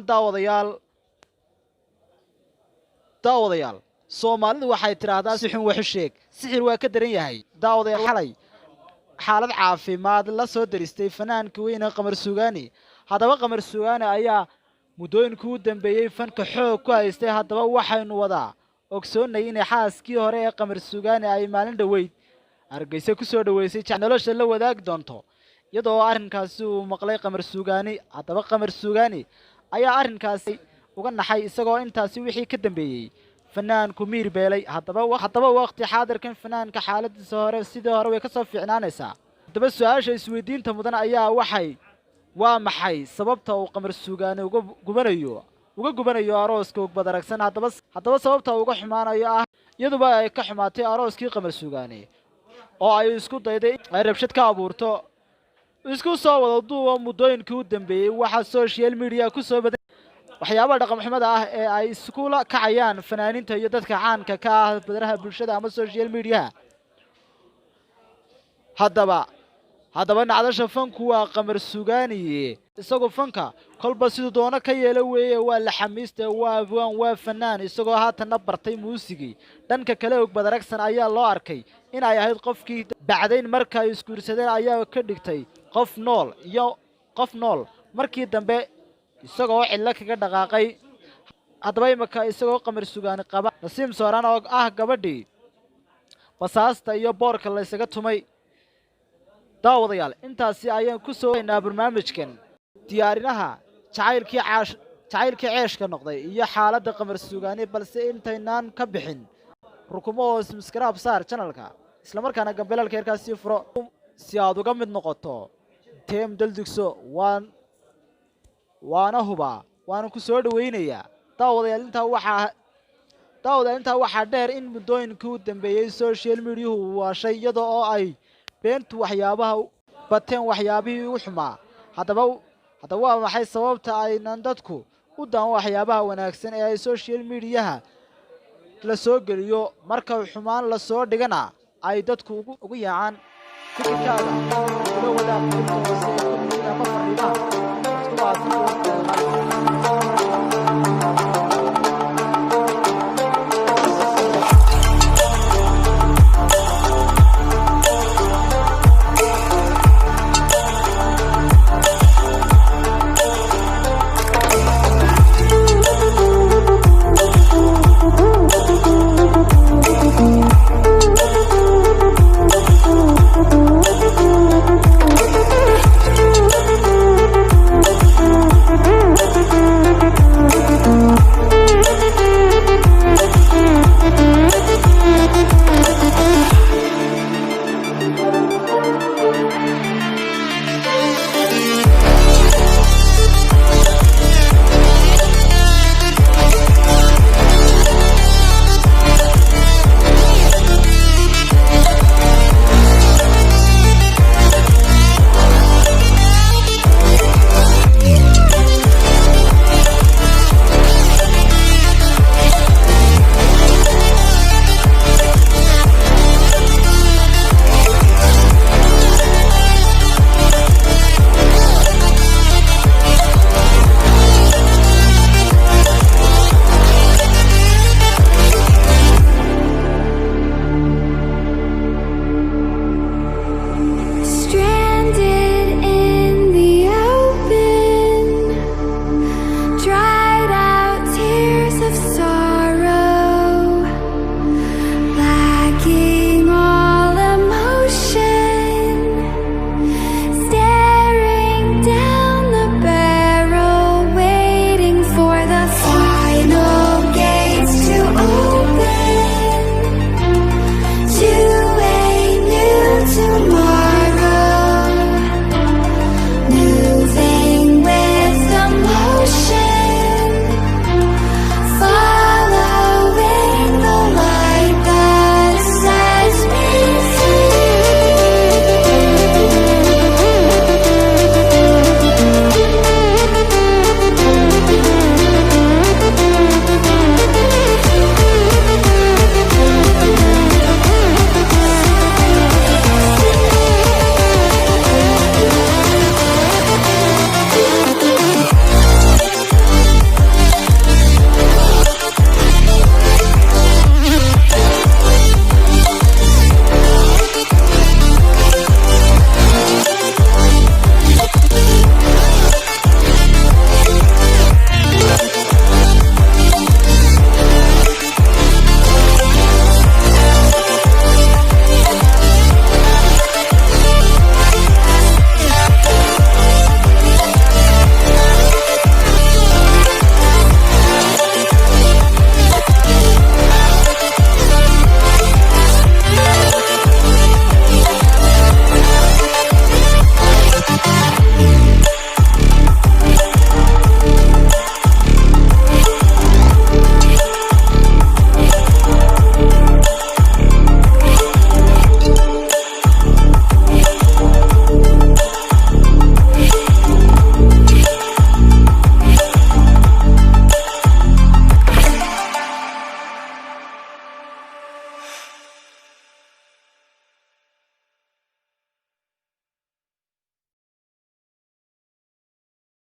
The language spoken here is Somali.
dabcan daawadayaal Soomaalidu waxay tiraahdaa si xun wax u sheeg sixir waa ka daran yahay daawadayaal xalay xaalad caafimaad la soo daristay fanaanka weyn Qamar Suugaani haddaba Qamar Suugaani ayaa muddooyinkii u dambeeyay fanka xoog ku haystay haddaba waxaynu wadaa ogsoonay in xaaskii hore ee Qamar Suugaani ay maalin dhaweyd Hargeysa ku soo dhaweysay nolosha la wadaag doonto iyadoo arrinkaasi uu maqlay Qamar Suugaani haddaba Qamar Suugaani ayaa arrinkaasi uga naxay isagoo intaasi wixii ka dambeeyay fanaanku miir beelay haddaba waqti xaadirkan fanaanka xaaladiisa hore sidii hore way ka soo fiicnaanaysaa haddaba su'aasha isweydiinta mudan ayaa waa maxay sababta uu Qamar Suugaani uga gubanayo arooska uga badaragsan haddaba sababta uga xumaanayo ah iyaduba ay ka xumaatay arooskii Qamar Suugaani oo ay isku dayday ay rabshad ka abuurto isku soo wada duuba muddooyinkii u dambeeyay waxa social media ku soo badan waxyaabaha dhaqan xumada ah ee ay iskuula kacayaan fanaaniinta iyo dadka caanka ka ah badaraha bulshada ama social media haddaba nacdasha fanku waa Qamar Suugaani isagoo fanka kolba sidoo doona ka yeelo weeye waa la xamiista waa fanaan isagoo haatan bartay muusigii dhanka kale og badaragsan ayaa loo arkay in ay ahayd qofkii bacdayn marka ay iskuursadeen ayaa ka dhigtay qof nool markii dambe isagoo cilla kaga dhaqaaqay haddaba imaka isagoo Qamar Suugaani qaba Nasiim Sooraan oo ah gabadhii basaasta iyo boorka la isaga tumay daawadayaal intaasi ayaan ku soo haynaa barnaamijkan diyaarinaha jacaylkii ceeshka noqday iyo xaaladda Qamar Suugaani balse intaynaan ka bixin rukumo oo subscribe saar channelka isla markaana gambeelka heerkaasi furo si aad uga mid noqoto team daldugso waana ku soo dhaweynayaa daawadayaal intaa waxaa dheer in muddooyinkii u dambeeyay social media waashay iyadoo oo ay beentu waxyaabaha bateen waxyaabihii ugu xumaa haddaba waa maxay sababta aynan dadku u daan waxyaabaha wanaagsan ee ay social media la soo geliyo marka xumaan la soo dhigana ay dadku ugu yaacaan fikirkaaga ula wadaag